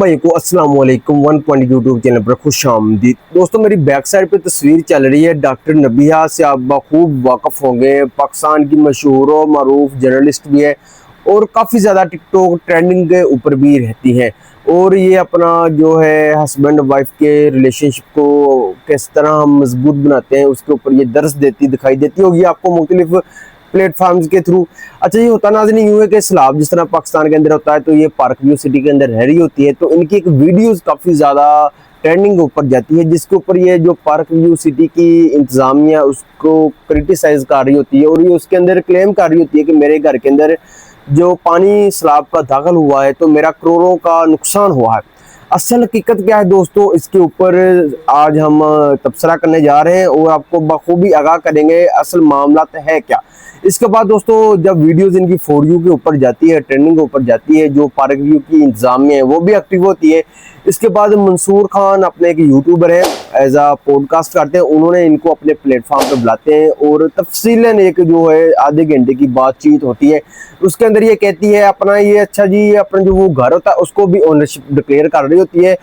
भाई को अस्सलाम वालेकुम 1 पॉइंट यूट्यूब चैनल पर खुश आमदीद। दोस्तों, मेरी बैक साइड पे तस्वीर चल रही है। डॉक्टर नबिहा से आप बखूब वाकफ़ होंगे। पाकिस्तान की मशहूर और मरूफ जर्नलिस्ट भी है और काफ़ी ज़्यादा टिकटॉक ट्रेंडिंग के ऊपर भी रहती है। और ये अपना जो है हस्बैंड वाइफ के रिलेशनशिप को किस तरह हम मजबूत बनाते हैं उसके ऊपर ये दर्स देती दिखाई देती होगी आपको मुख्तलिफ प्लेटफॉर्म्स के थ्रू। अच्छा, ये होता नाज़रीन यूँ है कि सैलाब जिस तरह पाकिस्तान के अंदर होता है तो ये पार्क व्यू सिटी के अंदर रह रही होती है, तो इनकी एक वीडियोस काफ़ी ज़्यादा ट्रेंडिंग के ऊपर जाती है, जिसके ऊपर ये जो पार्क व्यू सिटी की इंतज़ामिया उसको क्रिटिसाइज़ कर रही होती है और ये उसके अंदर क्लेम कर रही होती है कि मेरे घर के अंदर जो पानी सैलाब का दाखिल हुआ है तो मेरा करोड़ों का नुकसान हुआ है। असल हकीकत क्या है दोस्तों, इसके ऊपर आज हम तबसरा करने जा रहे हैं और आपको बखूबी आगाह करेंगे असल मामला है क्या। इसके बाद दोस्तों, जब वीडियोस इनकी फॉर यू के ऊपर जाती है, ट्रेंडिंग के ऊपर जाती है, जो पार्क व्यू की इंतजामिया है वो भी एक्टिव होती है। इसके बाद मंसूर खान अपने एक यूट्यूबर है, एज आ पॉडकास्ट करते हैं, उन्होंने इनको अपने प्लेटफॉर्म पे बुलाते हैं और तफसीलन एक जो है आधे घंटे की बातचीत होती है। उसके अंदर ये कहती है अपना ये अच्छा जी अपना जो वो घर होता है उसको भी ओनरशिप डिक्लेयर कर रही होती है।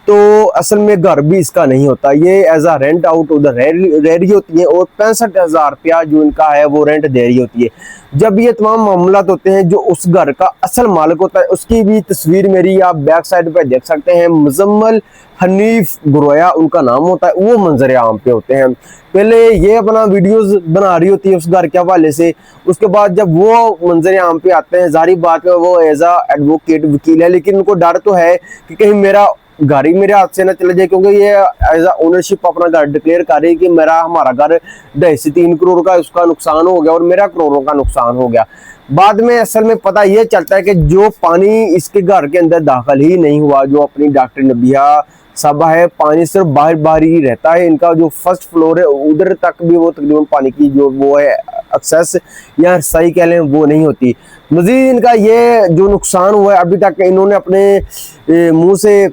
तो असल में घर भी इसका नहीं होता, ये एज आ रेंट आउट उधर रह रही होती है और 65,000 रुपया जो इनका है वो रेंट दे रही होती है। जब ये तमाम मामला होते हैं, जो उस घर का असल मालिक होता है उसकी भी तस्वीर मेरी आप बैक साइड पे देख सकते हैं। मुजम्मल हनीफ गुरोया उनका नाम होता है, वो मंजर आम पे होते हैं। पहले ये अपना वीडियोस बना रही होती है उस घर के हवाले से, उसके बाद जब वो मंजर आम पे आते हैं, जारी बात है वो एज आ एडवोकेट वकील है, लेकिन उनको डर तो है कि कहीं मेरा घर ही मेरे हाथ से ना चले जाए, क्योंकि ये एज आ ओनरशिप अपना घर डिक्लेयर कर रही है कि हमारा घर 2.5 करोड़ का उसका नुकसान हो गया और मेरा करोड़ों का नुकसान हो गया। बाद में असल में पता ये चलता है कि जो पानी इसके घर के अंदर दाखिल ही नहीं हुआ, जो अपनी डॉक्टर नबिहा साहबा है, पानी सिर्फ बाहर बाहर ही रहता है। इनका जो फर्स्ट फ्लोर है उधर तक भी वो तकरीबन पानी की जो वो है एक्सेस या सही कह लें वो नहीं होती। मजीद इनका ये जो नुकसान हुआ है अभी तक इन्होंने अपने मुंह से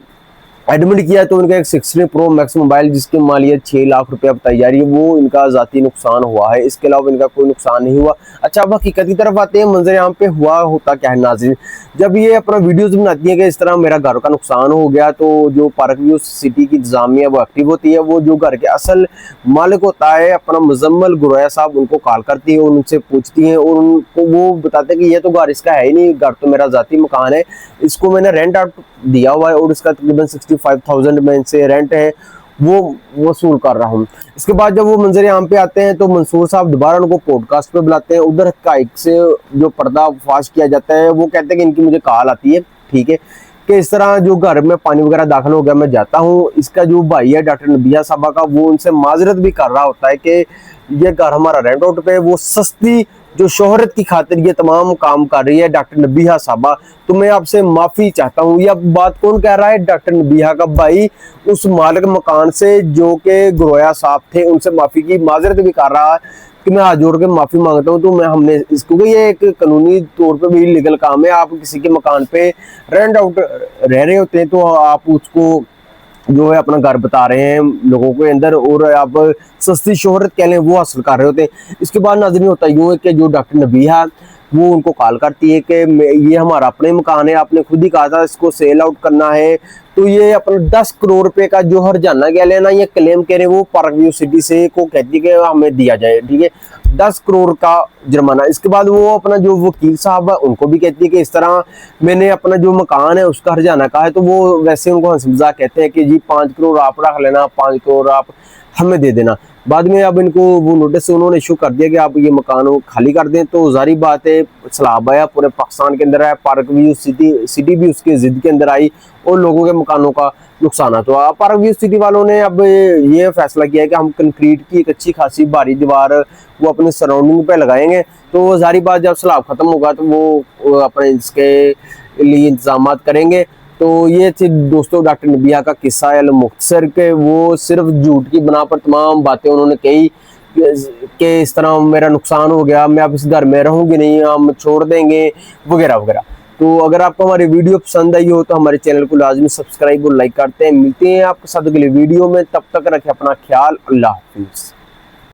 एडमिट किया, तो उनका एक 16 प्रो मैक्स मोबाइल जिसकी मालियत 6 लाख रुपया बताई जा रही है, वो इनका जाती नुकसान हुआ है। इसके अलावा इनका कोई नुकसान नहीं हुआ। अच्छा, अब हकीकत की तरफ आते हैं, मंजर यहाँ पे हुआ होता क्या है नाज़रीन। जब ये अपना वीडियोस बनाती है कि इस तरह मेरा घर का नुकसान हो गया, तो जो पार्क व्यू सिटी की इंतजामिया वो एक्टिव होती है। वो जो घर के असल मालिक होता है अपना मुजम्मल गुरोया साहब, उनको कॉल करती है और उनसे पूछती हैं और उनको वो बताते हैं कि ये तो घर इसका है ही नहीं, घर तो मेरा जाती मकान है, इसको मैंने रेंट आउट दिया हुआ है और इसका तकरीबन 65,000 में से रेंट है वो वसूल कर रहा हूँ। इसके बाद जब वो मंजर आम पे आते हैं तो मंसूर साहब दोबारा उनको पॉडकास्ट पे बुलाते हैं। उधर हकाइक से जो पर्दाफाश किया जाता है, वो कहते हैं कि इनकी मुझे कॉल आती है, ठीक है, कि इस तरह जो घर में पानी वगैरह दाखिल हो गया, मैं जाता हूँ। इसका जो भाई है डॉक्टर नबिहा साहबा का, वो उनसे माजरत भी कर रहा होता है कि ये घर हमारा रेंट आउट पे, वो सस्ती जो शोहरत की खातिर ये तमाम काम कर रही है डॉक्टर नबिहा साहबा, तो मैं आपसे माफ़ी चाहता हूँ। यह बात कौन कह रहा है? डॉक्टर नबिहा का भाई उस मालिक मकान से जो कि गुरोया साहब थे, उनसे माफ़ी की माजरत भी कर रहा है कि मैं हाथ जोड़ के माफ़ी मांगता हूँ। तो मैं हमने इसको, ये एक कानूनी तौर पे भी लीगल काम है, आप किसी के मकान पे रेंट आउट रह रहे होते हैं तो आप उसको जो है अपना घर बता रहे हैं लोगों के अंदर और आप सस्ती शोहरत कह लें वो हासिल कर रहे होते हैं। इसके बाद नाज़रीन होता यूँ है कि जो डॉक्टर नबिहा वो उनको कॉल करती है कि ये हमारा अपने मकान है, आपने खुद ही कहा था इसको सेल आउट करना है, तो ये अपना 10 करोड़ रुपए का जो हर्जाना कह लेना ये क्लेम कह रहे हैं वो पार्क व्यू सिटी से को कहती है कि हमें दिया जाए, ठीक है, 10 करोड़ का जुर्माना। इसके बाद वो अपना जो वकील साहब है उनको भी कहती है कि इस तरह मैंने अपना जो मकान है उसका हर्जाना कहा है, तो वो वैसे उनको हंसी मजाक कहते हैं कि जी 5 करोड़ आप रख लेना, 5 करोड़ आप हमें दे देना। बाद में अब इनको वो नोटिस उन्होंने इशू कर दिया कि आप ये मकान खाली कर दें। तो जारी बात है सैलाब आया पूरे पाकिस्तान के अंदर है, पार्क व्यू सिटी भी उसके जिद के अंदर आई और लोगों के मकानों का नुकसान है। तो पार्क व्यू सिटी वालों ने अब ये फैसला किया है कि हम कंक्रीट की एक अच्छी खासी भारी दीवार वो अपने सराउंडिंग पे लगाएंगे। तो जारी बात जब सैलाब खत्म होगा तो वो अपने इसके लिए इंतजाम करेंगे। तो ये थी दोस्तों डॉक्टर नबिहा का किस्सा है मुख्तसर के, वो सिर्फ झूठ की बना पर तमाम बातें उन्होंने कही कि इस तरह मेरा नुकसान हो गया, मैं अब इस घर में रहूंगी नहीं, हम छोड़ देंगे वगैरह वगैरह। तो अगर आपको हमारी वीडियो पसंद आई हो तो हमारे चैनल को लाजमी सब्सक्राइब और लाइक करते हैं। मिलते हैं आपके साथ अगले वीडियो में, तब तक रखें अपना ख्याल। अल्लाह हाफिज़।